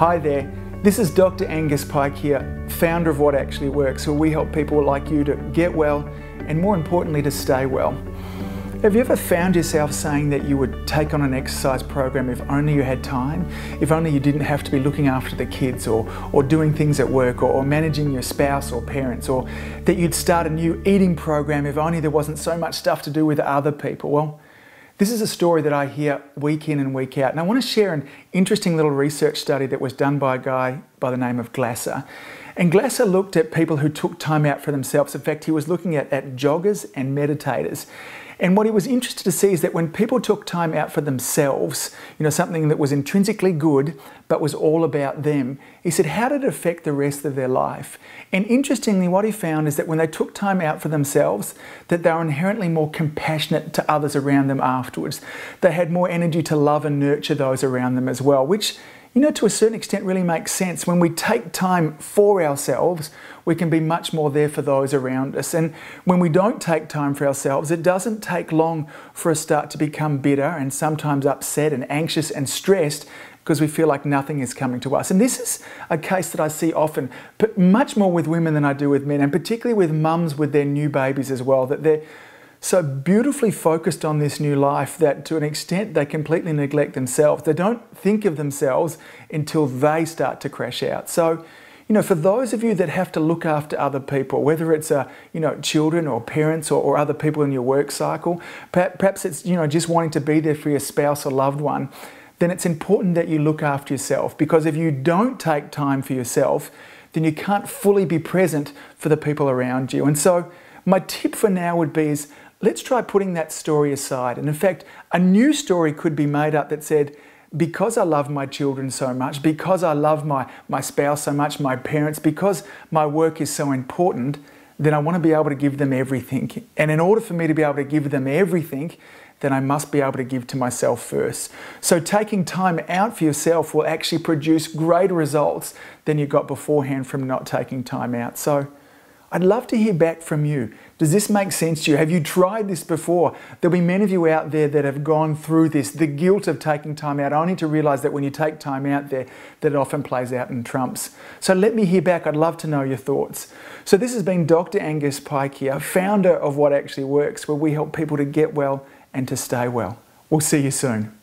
Hi there, this is Dr. Angus Pike here, founder of What Actually Works, where we help people like you to get well and more importantly to stay well. Have you ever found yourself saying that you would take on an exercise program if only you had time, if only you didn't have to be looking after the kids or doing things at work or managing your spouse or parents, or that you'd start a new eating program if only there wasn't so much stuff to do with other people? Well, this is a story that I hear week in and week out, and I want to share an interesting little research study that was done by a guy by the name of Glasser. And Glasser looked at people who took time out for themselves. In fact, he was looking at joggers and meditators. And what he was interested to see is that when people took time out for themselves, something that was intrinsically good, but was all about them, he said, how did it affect the rest of their life? And interestingly, what he found is that when they took time out for themselves, that they were inherently more compassionate to others around them afterwards. They had more energy to love and nurture those around them as well, which, to a certain extent really makes sense. When we take time for ourselves, we can be much more there for those around us. And when we don't take time for ourselves, it doesn't take long for us to start to become bitter and sometimes upset and anxious and stressed because we feel like nothing is coming to us. And this is a case that I see often, but much more with women than I do with men, and particularly with mums with their new babies as well, that they're so beautifully focused on this new life that to an extent they completely neglect themselves. They don't think of themselves until they start to crash out. So, for those of you that have to look after other people, whether it's children or parents or other people in your work cycle, perhaps it's just wanting to be there for your spouse or loved one, then it's important that you look after yourself, because if you don't take time for yourself, then you can't fully be present for the people around you. And so my tip for now would be is, let's try putting that story aside. And in fact, a new story could be made up that said, because I love my children so much, because I love my spouse so much, my parents, because my work is so important, then I want to be able to give them everything. And in order for me to be able to give them everything, then I must be able to give to myself first. So taking time out for yourself will actually produce greater results than you got beforehand from not taking time out. So I'd love to hear back from you. Does this make sense to you? Have you tried this before? There'll be many of you out there that have gone through this, the guilt of taking time out, only to realize that when you take time out there, that it often plays out in trumps. So let me hear back. I'd love to know your thoughts. So this has been Dr. Angus Pike here, founder of What Actually Works, where we help people to get well and to stay well. We'll see you soon.